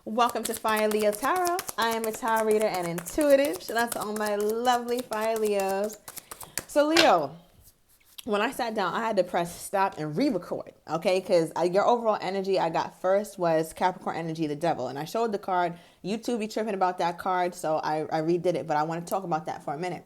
Welcome to Fire Leo Tarot. I am a tarot reader and intuitive. Shout out to all my lovely Fire Leos. So Leo, when I sat down, I had to press stop and re-record, okay? Because your overall energy I got first was Capricorn energy, the devil. And I showed the card. YouTube be tripping about that card, so I redid it. But I want to talk about that for a minute.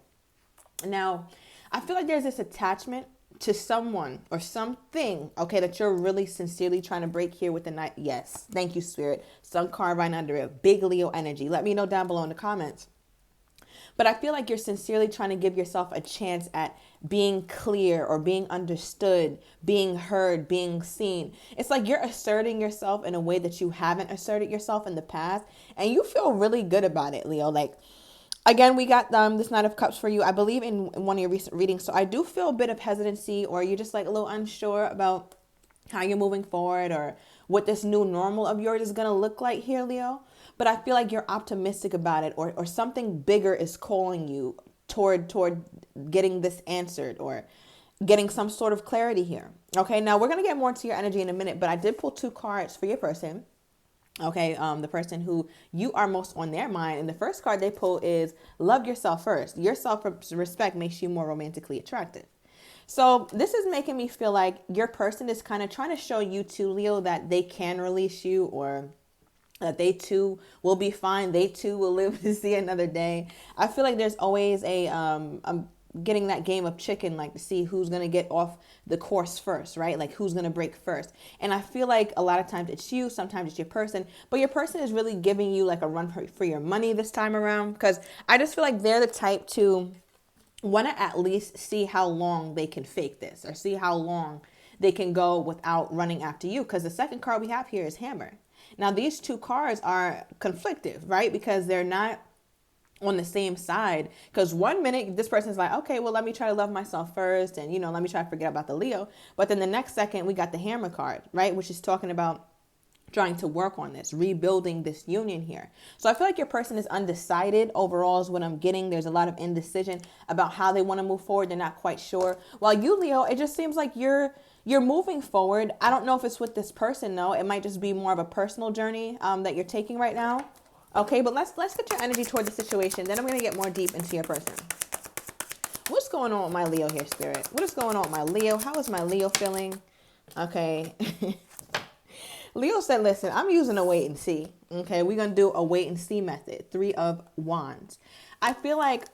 Now, I feel like there's this attachment to someone or something, okay, that you're really sincerely trying to break here with the night. Yes, thank you, Spirit. Sun card right under it. Big Leo energy. Let me know down below in the comments. But I feel like you're sincerely trying to give yourself a chance at being clear or being understood, being heard, being seen. It's like you're asserting yourself in a way that you haven't asserted yourself in the past. And you feel really good about it, Leo. Like, again, we got this Knight of Cups for you, I believe, in one of your recent readings. So I do feel a bit of hesitancy, or you're just like a little unsure about how you're moving forward or what this new normal of yours is going to look like here, Leo. But I feel like you're optimistic about it, or something bigger is calling you toward getting this answered or getting some sort of clarity here. Okay, now we're going to get more into your energy in a minute, but I did pull 2 cards for your person. Okay, the person who you are most on their mind. And the first card they pull is love yourself first. Your self-respect makes you more romantically attractive. So this is making me feel like your person is kind of trying to show you too, Leo, that they can release you, or that they too will be fine. They too will live to see another day. I feel like there's always a getting that game of chicken, like to see who's going to get off the course first, right? Like who's going to break first. And I feel like a lot of times it's you, sometimes it's your person, but your person is really giving you like a run for your money this time around, because I just feel like they're the type to want to at least see how long they can fake this, or see how long they can go without running after you. Because the second card we have here is Hammer. Now these 2 cards are conflictive, right? Because they're not on the same side. Because one minute this person's like, okay, well, let me try to love myself first, and let me try to forget about the Leo. But then the next second we got the Hammer card, right, which is talking about trying to work on this, rebuilding this union here. So I feel like your person is undecided overall is what I'm getting. There's a lot of indecision about how they want to move forward. They're not quite sure. While you, Leo, it just seems like you're moving forward. I don't know if it's with this person though. It might just be more of a personal journey that you're taking right now. Okay, but let's get your energy toward the situation. Then I'm going to get more deep into your person. What's going on with my Leo here, Spirit? What is going on with my Leo? How is my Leo feeling? Okay. Leo said, listen, I'm using a wait and see. Okay, we're going to do a wait and see method. 3 of Wands. I feel like,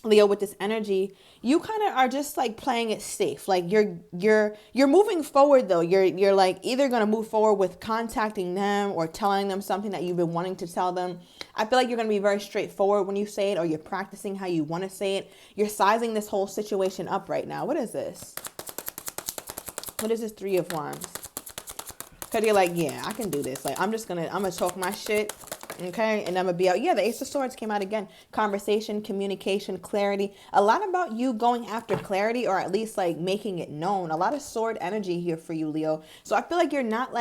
Leo, with this energy, you kind of are just like playing it safe. Like you're moving forward though. You're like either going to move forward with contacting them or telling them something that you've been wanting to tell them. I feel like you're going to be very straightforward when you say it, or you're practicing how you want to say it. You're sizing this whole situation up right now. What is this? What is this 3 of Wands? Because you're like, yeah, I can do this. Like, I'm going to talk my shit. Okay, and I'm gonna be out. Yeah, the Ace of Swords came out again. Conversation, communication, clarity. A lot about you going after clarity, or at least like making it known. A lot of sword energy here for you, Leo. So I feel like you're not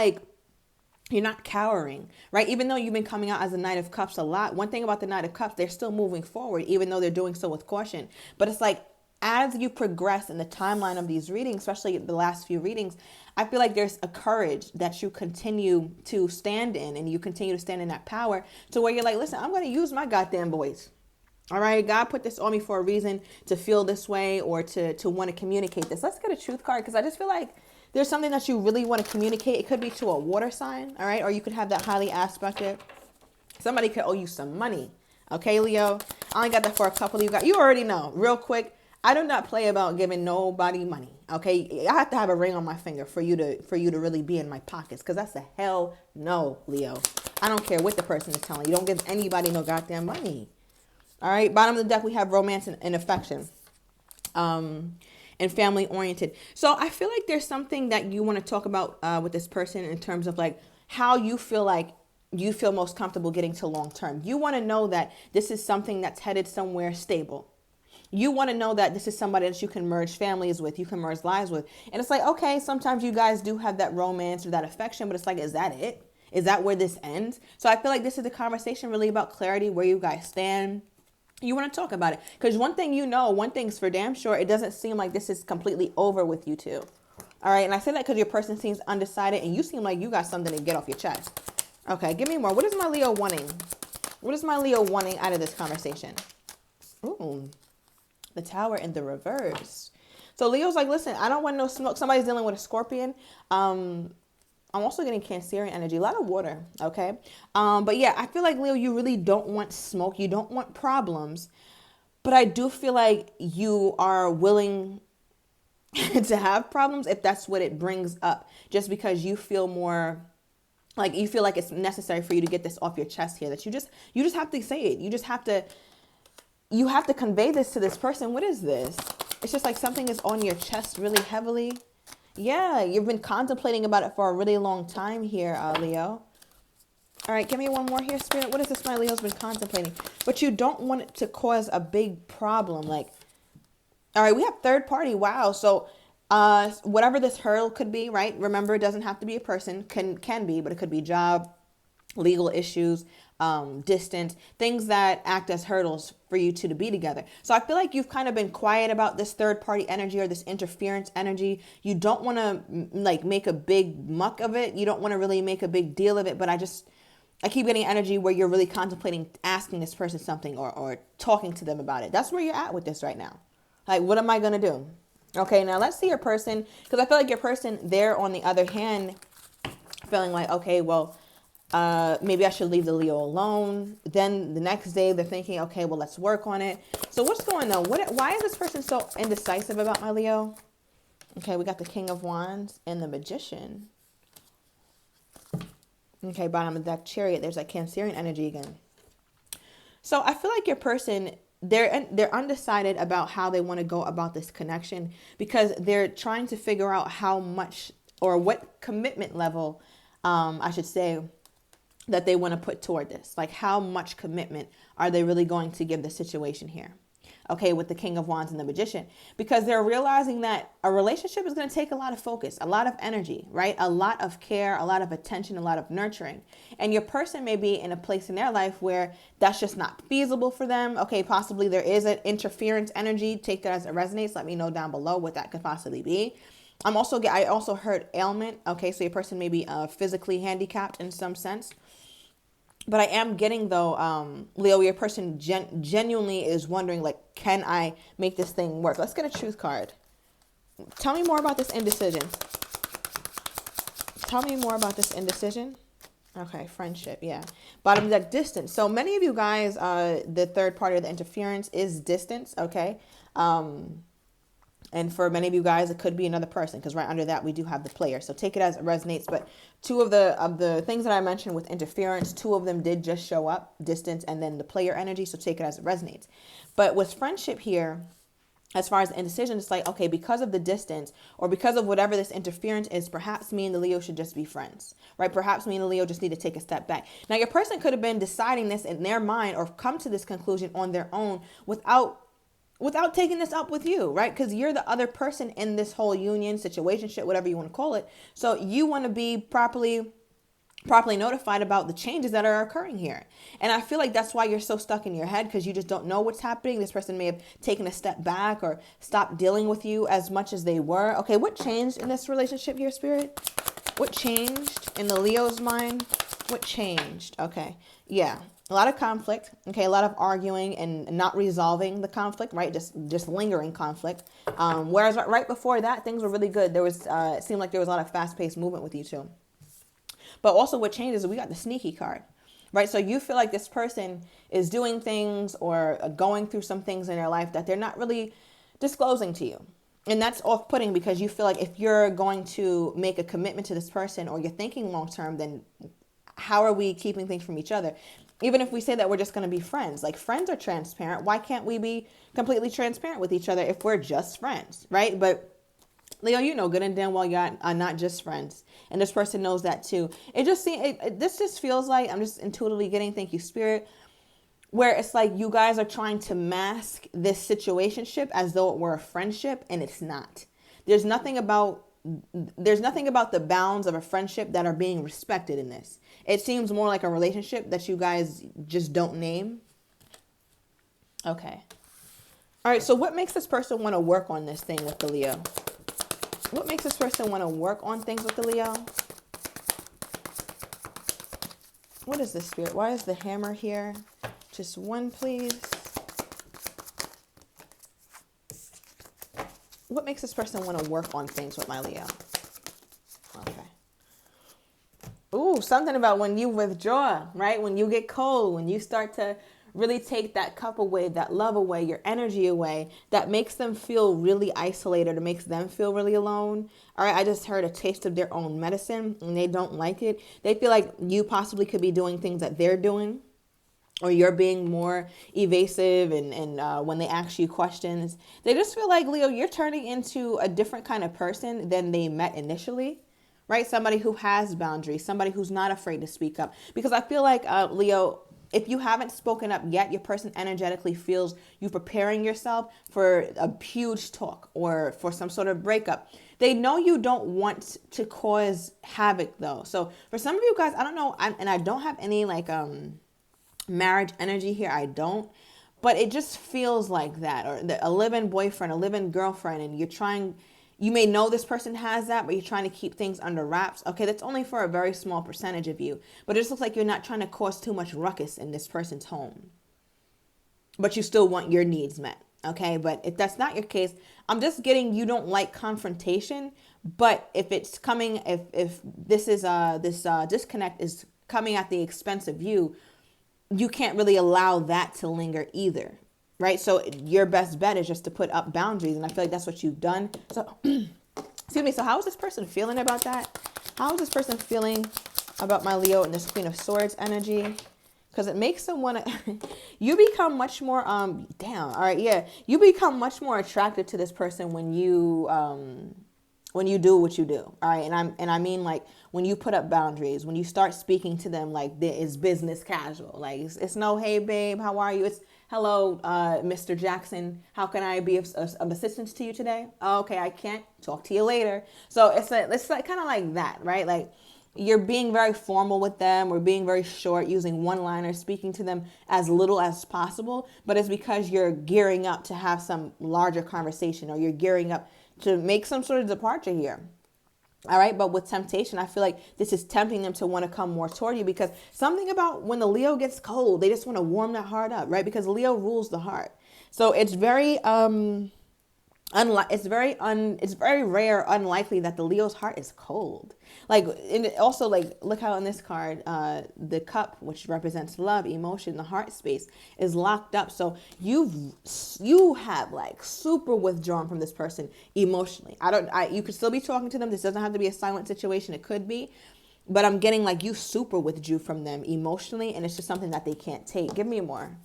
cowering, right? Even though you've been coming out as a Knight of Cups a lot. One thing about the Knight of Cups, they're still moving forward, even though they're doing so with caution. But it's like, as you progress in the timeline of these readings, especially the last few readings, I feel like there's a courage that you continue to stand in, and you continue to stand in that power to where you're like, listen, I'm going to use my goddamn voice. All right, God put this on me for a reason, to feel this way or to want to communicate this. Let's get a truth card, because I just feel like there's something that you really want to communicate. It could be to a water sign, all right? Or you could have that highly aspected. Somebody could owe you some money. Okay, Leo? I only got that for a couple of you guys. You already know. Real quick, I do not play about giving nobody money. Okay, I have to have a ring on my finger for you to really be in my pockets, because that's a hell no, Leo. I don't care what the person is telling you. Don't give anybody no goddamn money. All right, bottom of the deck we have romance and affection, and family oriented. So I feel like there's something that you want to talk about with this person in terms of like how you feel like you feel most comfortable getting to long term. You want to know that this is something that's headed somewhere stable. You want to know that this is somebody that you can merge families with, you can merge lives with. And it's like, okay, sometimes you guys do have that romance or that affection, but it's like, is that it? Is that where this ends? So I feel like this is the conversation really about clarity, where you guys stand. You want to talk about it. Because one thing's for damn sure, it doesn't seem like this is completely over with you two. All right, and I say that because your person seems undecided and you seem like you got something to get off your chest. Okay, give me more. What is my Leo wanting? What is my Leo wanting out of this conversation? Ooh, the Tower in the reverse. So Leo's like, listen, I don't want no smoke. Somebody's dealing with a Scorpion. I'm also getting Cancerian energy, a lot of water, okay? But yeah, I feel like, Leo, you really don't want smoke. You don't want problems. But I do feel like you are willing to have problems if that's what it brings up, just because you feel more like you feel like it's necessary for you to get this off your chest here, that you just have to say it. You have to convey this to this person. What is this? It's just like something is on your chest really heavily. Yeah, you've been contemplating about it for a really long time here, Leo. All right, give me one more here, Spirit. What is this my Leo's been contemplating? But you don't want it to cause a big problem. Like, all right, we have third party. Wow. So whatever this hurdle could be, right? Remember, it doesn't have to be a person. Can be, but it could be job, legal issues, distance, things that act as hurdles for you two to be together. So I feel like you've kind of been quiet about this third party energy or this interference energy. You don't want to like make a big muck of it. You don't want to really make a big deal of it. But I keep getting energy where you're really contemplating asking this person something or talking to them about it. That's where you're at with this right now. Like, what am I going to do? Okay, now let's see your person. Because I feel like your person there, on the other hand, feeling like, okay, well, maybe I should leave the Leo alone. Then the next day they're thinking, okay, well, let's work on it. So what's going on? Why is this person so indecisive about my Leo? Okay, we got the King of Wands and the Magician. Okay, bottom of that Chariot, there's that Cancerian energy again. So I feel like your person, they're undecided about how they want to go about this connection, because they're trying to figure out how much or what commitment level, I should say, that they want to put toward this. Like, how much commitment are they really going to give the situation here? Okay, with the King of Wands and the Magician, because they're realizing that a relationship is going to take a lot of focus, a lot of energy, right? A lot of care, a lot of attention, a lot of nurturing. And your person may be in a place in their life where that's just not feasible for them. Okay, possibly there is an interference energy. Take that as it resonates. Let me know down below what that could possibly be. I also heard ailment. Okay, so your person may be physically handicapped in some sense. But I am getting, though, Leo, your person genuinely is wondering, like, can I make this thing work? Let's get a truth card. Tell me more about this indecision. Tell me more about this indecision. Okay, friendship, yeah. Bottom of that, distance. So many of you guys, the third party of the interference is distance, okay? And for many of you guys, it could be another person, because right under that, we do have the player. So take it as it resonates. But two of the things that I mentioned with interference, two of them did just show up, distance and then the player energy. So take it as it resonates. But with friendship here, as far as the indecision, it's like, okay, because of the distance or because of whatever this interference is, perhaps me and the Leo should just be friends, right? Perhaps me and the Leo just need to take a step back. Now, your person could have been deciding this in their mind or come to this conclusion on their own without taking this up with you, right? Because you're the other person in this whole union, situationship, whatever you want to call it. So you want to be properly notified about the changes that are occurring here. And I feel like that's why you're so stuck in your head, because you just don't know what's happening. This person may have taken a step back or stopped dealing with you as much as they were. Okay, what changed in this relationship here, Spirit? What changed in the Leo's mind? What changed? Okay, yeah. A lot of conflict, okay, a lot of arguing and not resolving the conflict, right? Just lingering conflict. Whereas right before that, things were really good. There was, it seemed like there was a lot of fast-paced movement with you two. But also what changes is we got the sneaky card, right? So you feel like this person is doing things or going through some things in their life that they're not really disclosing to you. And that's off-putting, because you feel like if you're going to make a commitment to this person or you're thinking long-term, then how are we keeping things from each other? Even if we say that we're just going to be friends, like friends are transparent. Why can't we be completely transparent with each other if we're just friends, right? But Leo, you know good and damn well you're not just friends. And this person knows that too. This just feels like, I'm just intuitively getting, thank you, Spirit, where it's like you guys are trying to mask this situationship as though it were a friendship, and it's not. There's nothing about the bounds of a friendship that are being respected in this. It seems more like a relationship that you guys just don't name. Okay. All right, so what makes this person want to work on this thing with the Leo? What makes this person want to work on things with the Leo? What is this, Spirit? Why is the hammer here? Just one, please. What makes this person want to work on things with my Leo? Okay. Ooh, something about when you withdraw, right? When you get cold, when you start to really take that cup away, that love away, your energy away, that makes them feel really isolated or makes them feel really alone. All right, I just heard a taste of their own medicine and they don't like it. They feel like you possibly could be doing things that they're doing, or you're being more evasive and when they ask you questions. They just feel like, Leo, you're turning into a different kind of person than they met initially. Right? Somebody who has boundaries, somebody who's not afraid to speak up. Because I feel like, Leo, if you haven't spoken up yet, your person energetically feels you preparing yourself for a huge talk or for some sort of breakup. They know you don't want to cause havoc, though. So for some of you guys, I don't know, and I don't have any like marriage energy here. I don't. But it just feels like that. Or a live-in boyfriend, a live-in girlfriend, and you're trying... You may know this person has that, but you're trying to keep things under wraps. Okay, that's only for a very small percentage of you. But it just looks like you're not trying to cause too much ruckus in this person's home. But you still want your needs met. Okay, but if that's not your case, I'm just getting you don't like confrontation. But if it's coming, if this is this disconnect is coming at the expense of you, you can't really allow that to linger either. Right? So your best bet is just to put up boundaries. And I feel like that's what you've done. So, excuse me. So how is this person feeling about that? How is this person feeling about my Leo and this Queen of Swords energy? Because it makes them want to, you become much more, damn. All right. Yeah. You become much more attractive to this person when you do what you do. All right. And I mean, like, when you put up boundaries, when you start speaking to them, like it's business casual, like it's no, hey babe, how are you? It's, hello, Mr. Jackson. How can I be of assistance to you today? Oh, okay, I can't. Talk to you later. So it's like kind of like that, right? Like you're being very formal with them or being very short, using one-liners, speaking to them as little as possible. But it's because you're gearing up to have some larger conversation, or you're gearing up to make some sort of departure here. All right. But with temptation, I feel like this is tempting them to want to come more toward you, because something about when the Leo gets cold, they just want to warm that heart up. Right. Because Leo rules the heart. So it's very it's very rare, unlikely that the Leo's heart is cold. Like, and also, like, look how in this card, the cup, which represents love, emotion, the heart space, is locked up. So you have like super withdrawn from this person emotionally. You could still be talking to them. This doesn't have to be a silent situation. It could be, but I'm getting like you super withdrew from them emotionally, and it's just something that they can't take. Give me more.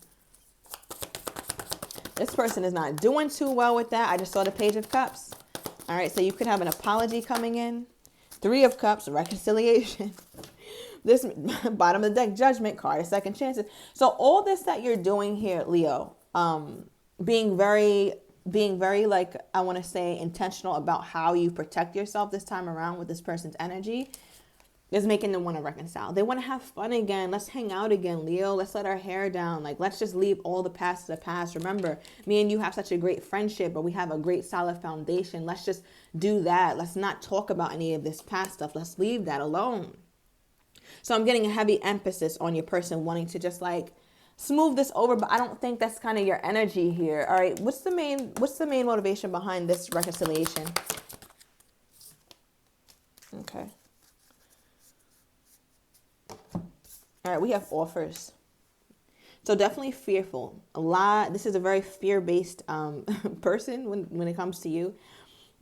This person is not doing too well with that. I just saw the Page of Cups. All right, so you could have an apology coming in. 3 of Cups, reconciliation. This bottom of the deck, Judgment card, second chances. So all this that you're doing here, Leo, being very like, I want to say, intentional about how you protect yourself this time around with this person's energy, is making them want to reconcile. They want to have fun again. Let's hang out again, Leo. Let's let our hair down. Like, let's just leave all the past to the past. Remember, me and you have such a great friendship, but we have a great solid foundation. Let's just do that. Let's not talk about any of this past stuff. Let's leave that alone. So I'm getting a heavy emphasis on your person wanting to just like smooth this over, but I don't think that's kind of your energy here. All right. What's the main motivation behind this reconciliation? Okay. All right, we have offers. So definitely fearful. This is a very fear-based person when it comes to you,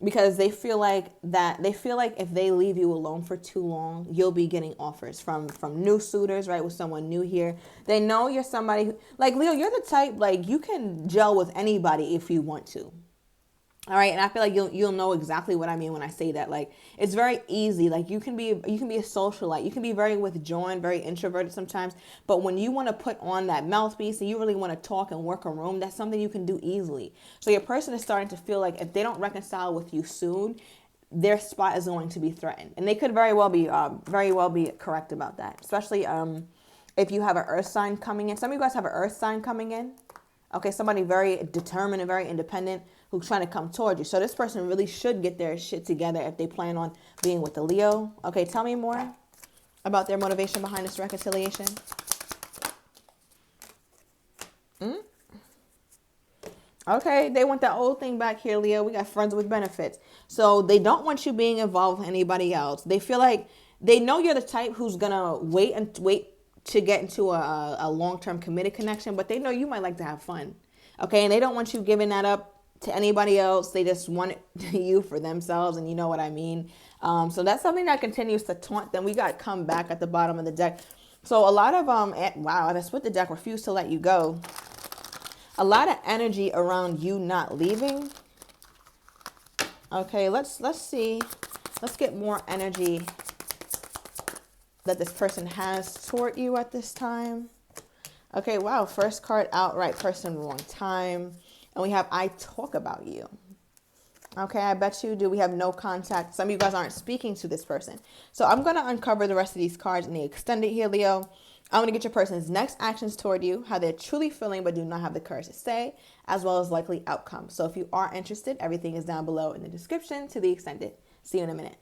because they feel like if they leave you alone for too long, you'll be getting offers from new suitors, right? With someone new here. They know you're somebody who, like, Leo, you're the type, like, you can gel with anybody if you want to. All right. And I feel like you'll know exactly what I mean when I say that. Like, it's very easy. Like, you can be a socialite. You can be very withdrawn, very introverted sometimes. But when you want to put on that mouthpiece and you really want to talk and work a room, that's something you can do easily. So your person is starting to feel like if they don't reconcile with you soon, their spot is going to be threatened. And they could very well be correct about that. Especially if you have an earth sign coming in. Some of you guys have an earth sign coming in. Okay, somebody very determined and very independent who's trying to come toward you. So this person really should get their shit together if they plan on being with the Leo. Okay, tell me more. about their motivation behind this reconciliation? Okay, they want that old thing back here, Leo. We got friends with benefits. So they don't want you being involved with anybody else. They feel like they know you're the type who's gonna wait to get into a long-term committed connection, but they know you might like to have fun. Okay, and they don't want you giving that up to anybody else. They just want you for themselves, and you know what I mean. So that's something that continues to taunt them. We got come back at the bottom of the deck. So a lot of wow, that's what the deck refused to let you go. A lot of energy around you not leaving. Okay, let's see. Let's get more energy that this person has toward you at this time. Okay, wow. First card out, right person, wrong time. And we have I talk about you. Okay, I bet you do. We have no contact. Some of you guys aren't speaking to this person. So I'm going to uncover the rest of these cards in the extended here, Leo. I'm going to get your person's next actions toward you, how they're truly feeling but do not have the courage to say, as well as likely outcomes. So if you are interested, everything is down below in the description to the extended. See you in a minute.